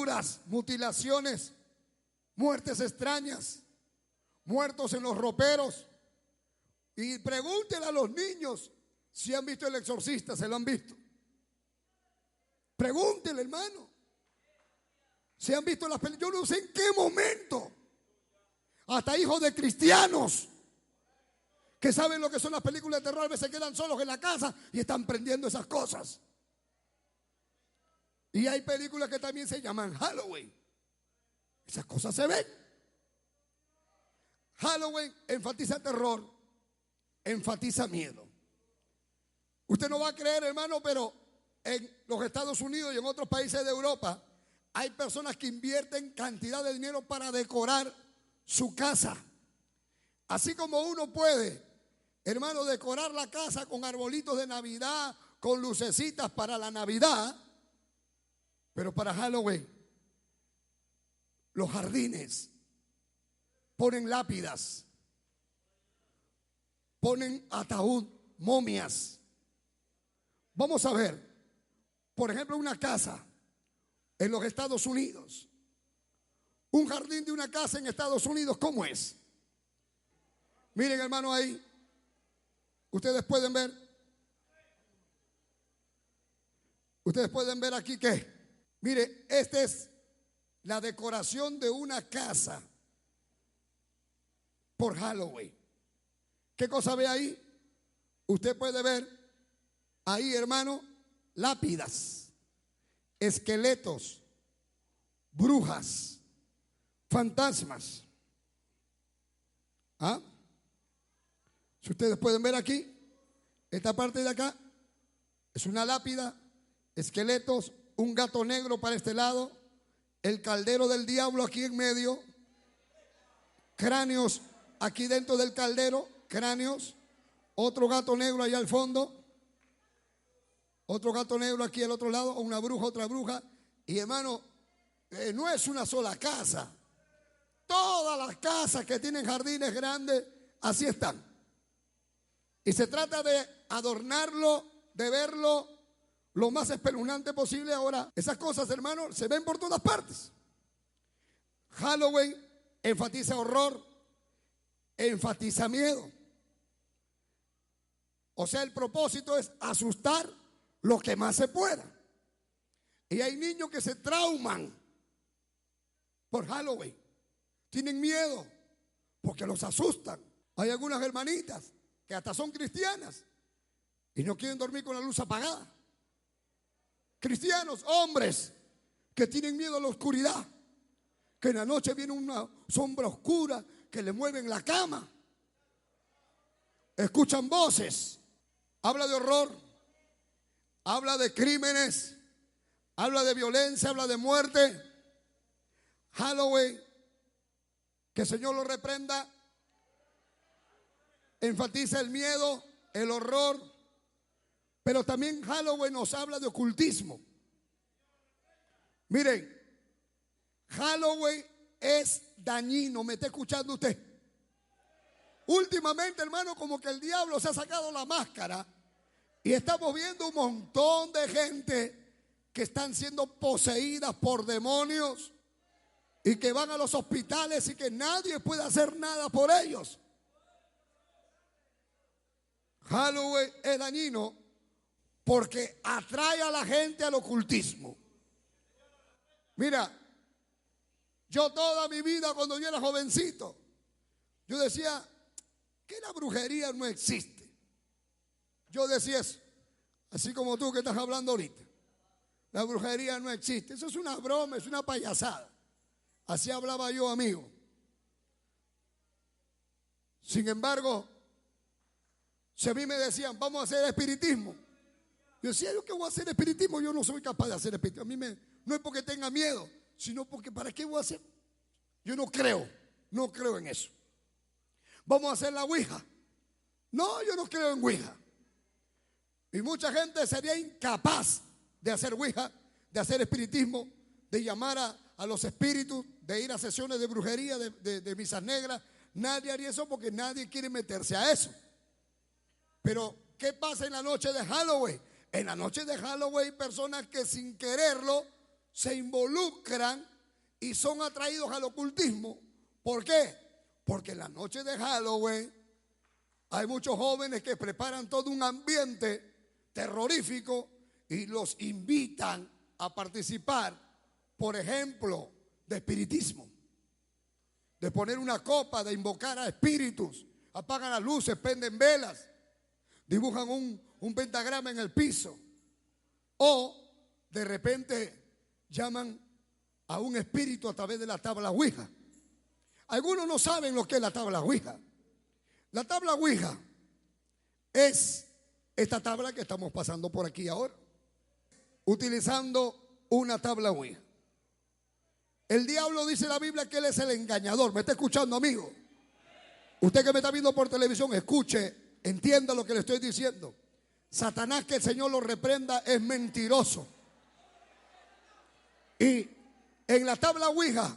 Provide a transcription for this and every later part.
torturas, mutilaciones, muertes extrañas, muertos en los roperos. Y pregúntenle a los niños si han visto El Exorcista, se lo han visto. Pregúntenle, hermano, si han visto las películas. Yo no sé en qué momento hasta hijos de cristianos que saben lo que son las películas de terror a veces se quedan solos en la casa y están prendiendo esas cosas. Y hay películas que también se llaman Halloween. Esas cosas se ven. Halloween enfatiza terror, enfatiza miedo. Usted no va a creer, hermano, pero en los Estados Unidos y en otros países de Europa hay personas que invierten cantidad de dinero para decorar su casa. Así como uno puede, hermano, decorar la casa con arbolitos de Navidad, con lucecitas para la Navidad, pero para Halloween, los jardines ponen lápidas, ponen ataúd, momias. Vamos a ver, por ejemplo, una casa en los Estados Unidos. Un jardín de una casa en Estados Unidos, ¿cómo es? Miren, hermano, ahí. Ustedes pueden ver. Ustedes pueden ver aquí que, mire, esta es la decoración de una casa por Halloween. ¿Qué cosa ve ahí? Usted puede ver ahí, hermano, lápidas, esqueletos, brujas, fantasmas. ¿Ah? Si ustedes pueden ver aquí, esta parte de acá es una lápida, esqueletos, un gato negro para este lado, el caldero del diablo aquí en medio, cráneos aquí dentro del caldero, cráneos, otro gato negro allá al fondo, otro gato negro aquí al otro lado, una bruja, otra bruja. Y hermano, no es una sola casa. Todas las casas que tienen jardines grandes, así están. Y se trata de adornarlo, de verlo lo más espeluznante posible. Ahora, esas cosas, hermano, se ven por todas partes. Halloween enfatiza horror, enfatiza miedo. O sea, el propósito es asustar lo que más se pueda. Y hay niños que se trauman por Halloween. Tienen miedo porque los asustan. Hay algunas hermanitas que hasta son cristianas y no quieren dormir con la luz apagada. Cristianos, hombres que tienen miedo a la oscuridad, que en la noche viene una sombra oscura que le mueven la cama. Escuchan voces. Habla de horror, habla de crímenes, habla de violencia, habla de muerte. Halloween, que el Señor lo reprenda, enfatiza el miedo, el horror, pero también Halloween nos habla de ocultismo. Miren, Halloween es dañino, ¿me está escuchando usted? Últimamente, hermano, como que el diablo se ha sacado la máscara y estamos viendo un montón de gente que están siendo poseídas por demonios y que van a los hospitales y que nadie puede hacer nada por ellos. Halloween es dañino porque atrae a la gente al ocultismo. Mira, yo toda mi vida cuando yo era jovencito, yo decía que la brujería no existe. Yo decía eso, así como tú que estás hablando ahorita. La brujería no existe, eso es una broma, es una payasada. Así hablaba yo, amigo. Sin embargo, si a mí me decían, vamos a hacer espiritismo, yo decía, ¿yo qué voy a hacer espiritismo? Yo no soy capaz de hacer espiritismo. A mí no es porque tenga miedo, sino porque ¿para qué voy a hacer? Yo no creo en eso. Vamos a hacer la ouija. No, yo no creo en ouija. Y mucha gente sería incapaz de hacer ouija, de hacer espiritismo, de llamar a los espíritus, de ir a sesiones de brujería, de misas negras. Nadie haría eso porque nadie quiere meterse a eso. Pero, ¿qué pasa en la noche de Halloween? En la noche de Halloween hay personas que sin quererlo se involucran y son atraídos al ocultismo. ¿Por qué? Porque en la noche de Halloween hay muchos jóvenes que preparan todo un ambiente terrorífico y los invitan a participar, por ejemplo, de espiritismo, de poner una copa, de invocar a espíritus, apagan las luces, prenden velas, dibujan un pentagrama en el piso, o de repente llaman a un espíritu a través de la tabla Ouija. Algunos no saben lo que es la tabla Ouija. La tabla Ouija es esta tabla que estamos pasando por aquí ahora, utilizando una tabla Ouija. El diablo, dice la Biblia, que él es el engañador. ¿Me está escuchando, amigo? Usted que me está viendo por televisión, escuche, entienda lo que le estoy diciendo. Satanás, que el Señor lo reprenda, es mentiroso. Y en la tabla Ouija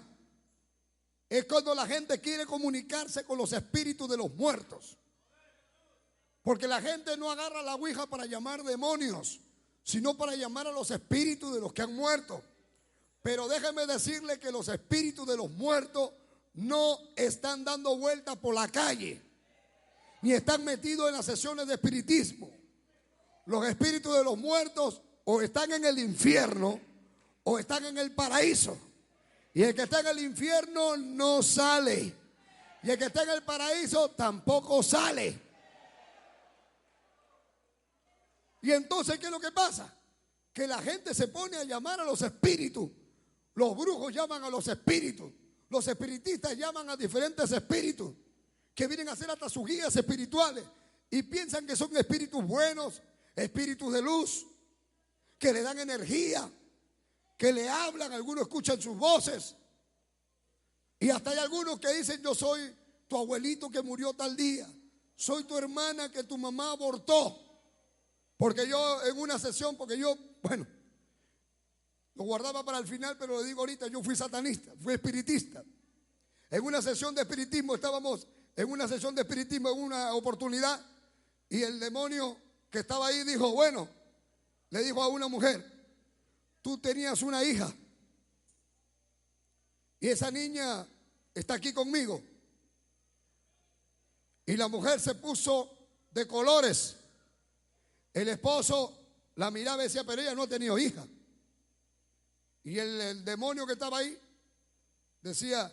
es cuando la gente quiere comunicarse con los espíritus de los muertos. Porque la gente no agarra la Ouija para llamar demonios, sino para llamar a los espíritus de los que han muerto. Pero déjeme decirle que los espíritus de los muertos no están dando vueltas por la calle, ni están metidos en las sesiones de espiritismo. Los espíritus de los muertos o están en el infierno o están en el paraíso. Y el que está en el infierno no sale, y el que está en el paraíso tampoco sale. Y entonces, ¿qué es lo que pasa? Que la gente se pone a llamar a los espíritus. Los brujos llaman a los espíritus. Los espiritistas llaman a diferentes espíritus que vienen a hacer hasta sus guías espirituales y piensan que son espíritus buenos, espíritus de luz, que le dan energía, que le hablan. Algunos escuchan sus voces y hasta hay algunos que dicen: yo soy tu abuelito que murió tal día, soy tu hermana que tu mamá abortó. Porque yo en una sesión, lo guardaba para el final, pero le digo ahorita, yo fui satanista, fui espiritista. En una sesión de espiritismo, estábamos en una sesión de espiritismo en una oportunidad, y el demonio que estaba ahí dijo, le dijo a una mujer: tú tenías una hija y esa niña está aquí conmigo. Y la mujer se puso de colores. El esposo la miraba y decía: pero ella no ha tenido hija. Y el demonio que estaba ahí decía: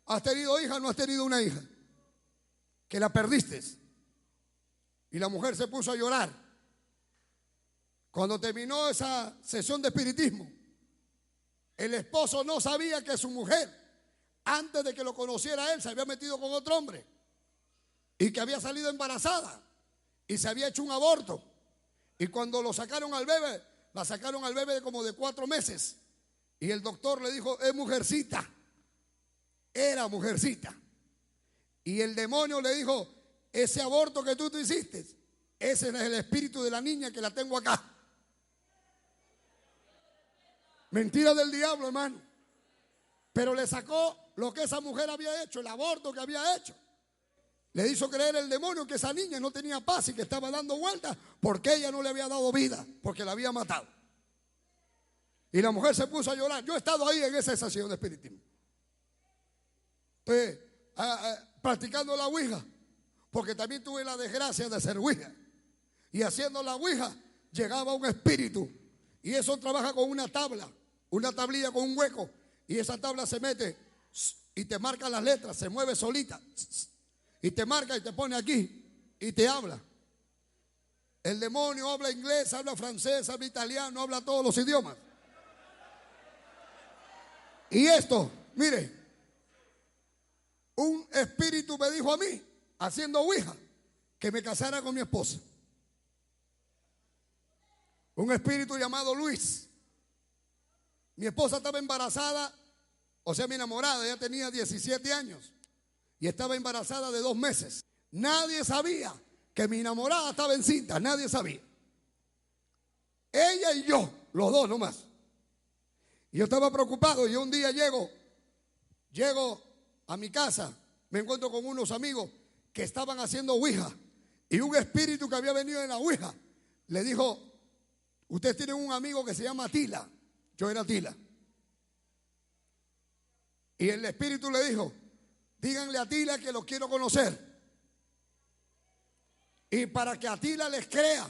¿has tenido hija o no has tenido una hija? Que la perdiste. Y la mujer se puso a llorar. Cuando terminó esa sesión de espiritismo, el esposo no sabía que su mujer, antes de que lo conociera él, se había metido con otro hombre y que había salido embarazada y se había hecho un aborto. Y cuando lo sacaron al bebé, la sacaron al bebé como de 4 meses. Y el doctor le dijo: es mujercita. Era mujercita. Y el demonio le dijo: ese aborto que tú te hiciste, ese es el espíritu de la niña que la tengo acá. Mentira del diablo, hermano. Pero le sacó lo que esa mujer había hecho, el aborto que había hecho. Le hizo creer el demonio que esa niña no tenía paz y que estaba dando vueltas porque ella no le había dado vida, porque la había matado. Y la mujer se puso a llorar. Yo he estado ahí en esa sesión de espiritismo. Practicando la Ouija, porque también tuve la desgracia de ser Ouija. Y haciendo la Ouija llegaba un espíritu. Y eso trabaja con una tabla, una tablilla con un hueco. Y esa tabla se mete y te marca las letras, se mueve solita. Y te marca y te pone aquí y te habla. El demonio habla inglés, habla francés, habla italiano, habla todos los idiomas. Y esto, mire, un espíritu me dijo a mí, haciendo Ouija, que me casara con mi esposa. Un espíritu llamado Luis. Mi esposa estaba embarazada, o sea, mi enamorada, ella tenía 17 años y estaba embarazada de 2 meses. Nadie sabía que mi enamorada estaba encinta, nadie sabía. Ella y yo, los dos nomás. Y yo estaba preocupado y un día llego a mi casa, me encuentro con unos amigos que estaban haciendo Ouija y un espíritu que había venido en la Ouija le dijo: ustedes tienen un amigo que se llama Tila. Yo era Tila. Y el espíritu le dijo: díganle a Atila que lo quiero conocer. Y para que Atila les crea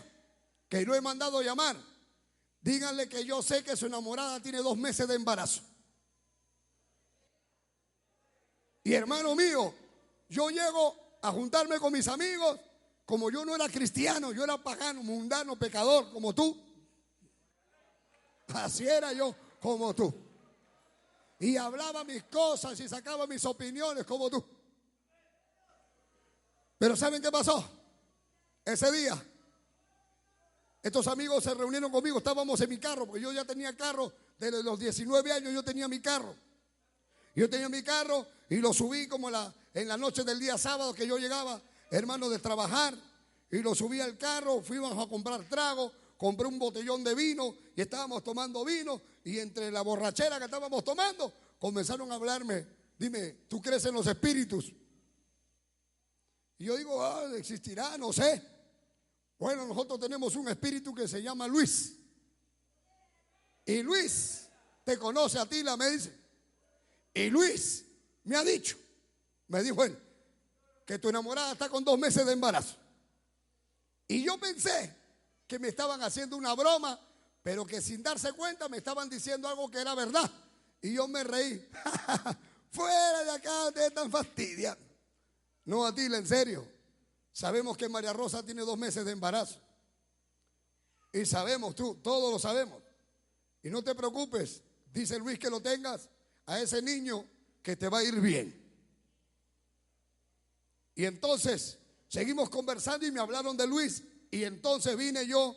que lo he mandado llamar, díganle que yo sé que su enamorada tiene 2 meses de embarazo. Y hermano mío, yo llego a juntarme con mis amigos. Como yo no era cristiano, yo era pagano, mundano, pecador, como tú. Así era yo, como tú. Y hablaba mis cosas y sacaba mis opiniones, como tú. Pero ¿saben qué pasó? Ese día, estos amigos se reunieron conmigo. Estábamos en mi carro, porque yo ya tenía carro. Desde los 19 años yo tenía mi carro. Yo tenía mi carro y lo subí como en la noche del día sábado que yo llegaba, hermano, de trabajar. Y lo subí al carro, fuimos a comprar trago, compré un botellón de vino y estábamos tomando vino. Y entre la borrachera que estábamos tomando, comenzaron a hablarme. Dime, ¿tú crees en los espíritus? Y yo digo, existirá, no sé. Bueno, nosotros tenemos un espíritu que se llama Luis. Y Luis te conoce a ti, me dice. Y Luis me ha dicho, me dijo él, que tu enamorada está con 2 meses de embarazo. Y yo pensé que me estaban haciendo una broma, pero que sin darse cuenta me estaban diciendo algo que era verdad. Y yo me reí. Fuera de acá, ustedes están fastidiando. No, Atila, en serio. Sabemos que María Rosa tiene 2 meses de embarazo. Y sabemos, todos lo sabemos. Y no te preocupes, dice Luis, que lo tengas a ese niño, que te va a ir bien. Y entonces seguimos conversando y me hablaron de Luis. Y entonces vine yo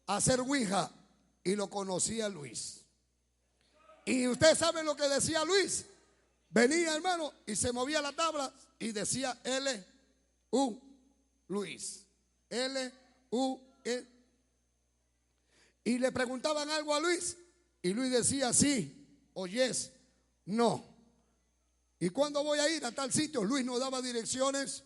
a hacer ouija y lo conocí a Luis. Y ustedes saben lo que decía Luis. Venía, hermano, y se movía la tabla y decía L-U, Luis. L-U-E. Y le preguntaban algo a Luis y Luis decía sí o yes, no. ¿Y cuándo voy a ir a tal sitio? Luis nos daba direcciones.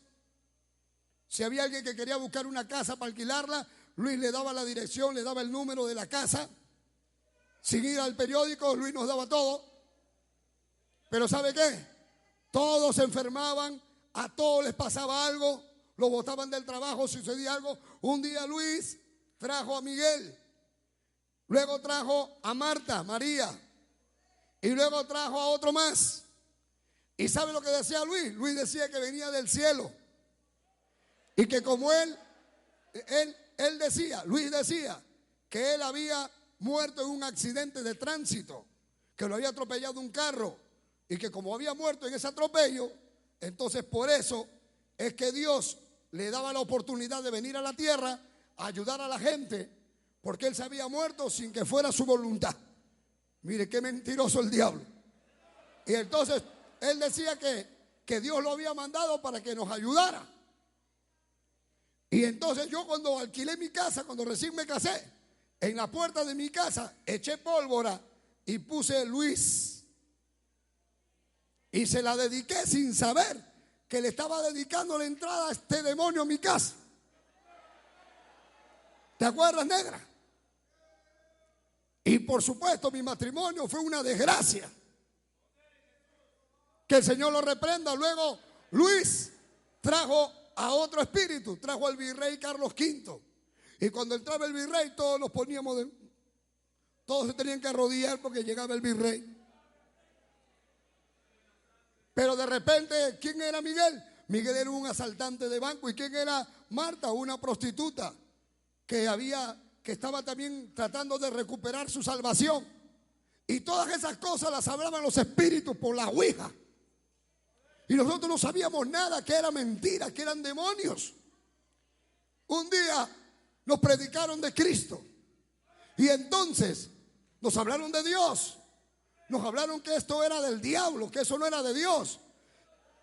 Si había alguien que quería buscar una casa para alquilarla, Luis le daba la dirección, le daba el número de la casa. Sin ir al periódico, Luis nos daba todo. Pero ¿sabe qué? Todos se enfermaban, a todos les pasaba algo, los botaban del trabajo, sucedía algo. Un día Luis trajo a Miguel, luego trajo a Marta, María, y luego trajo a otro más. ¿Y sabe lo que decía Luis? Luis decía que venía del cielo. Y que como él decía, Luis decía que él había muerto en un accidente de tránsito, que lo había atropellado un carro, y que como había muerto en ese atropello, entonces por eso es que Dios le daba la oportunidad de venir a la tierra a ayudar a la gente, porque él se había muerto sin que fuera su voluntad. Mire qué mentiroso el diablo. Y entonces él decía que Dios lo había mandado para que nos ayudara. Y entonces yo, cuando alquilé mi casa, cuando recién me casé, en la puerta de mi casa eché pólvora y puse Luis. Y se la dediqué sin saber que le estaba dedicando la entrada a este demonio a mi casa. ¿Te acuerdas, negra? Y por supuesto mi matrimonio fue una desgracia. Que el Señor lo reprenda. Luego Luis trajo a otro espíritu, trajo al virrey Carlos V. Y cuando entraba el virrey, todos nos poníamos todos se tenían que arrodillar porque llegaba el virrey. Pero de repente, ¿quién era Miguel? Miguel era un asaltante de banco. ¿Y quién era Marta? Una prostituta que estaba también tratando de recuperar su salvación. Y todas esas cosas las hablaban los espíritus por la ouija. Y nosotros no sabíamos nada, que era mentira, que eran demonios. Un día nos predicaron de Cristo. Y entonces nos hablaron de Dios. Nos hablaron que esto era del diablo, que eso no era de Dios.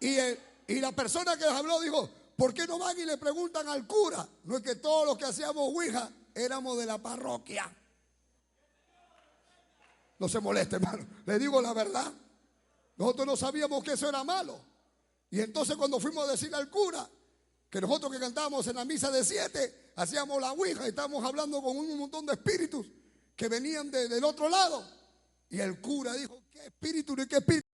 Y la persona que les habló dijo, ¿por qué no van y le preguntan al cura? No es que todos los que hacíamos ouija éramos de la parroquia. No se moleste, hermano. Le digo la verdad. Nosotros no sabíamos que eso era malo. Y entonces cuando fuimos a decirle al cura que nosotros que cantábamos en la misa de 7 hacíamos la ouija y estábamos hablando con un montón de espíritus que venían del otro lado. Y el cura dijo, ¿qué espíritu ni qué espíritu?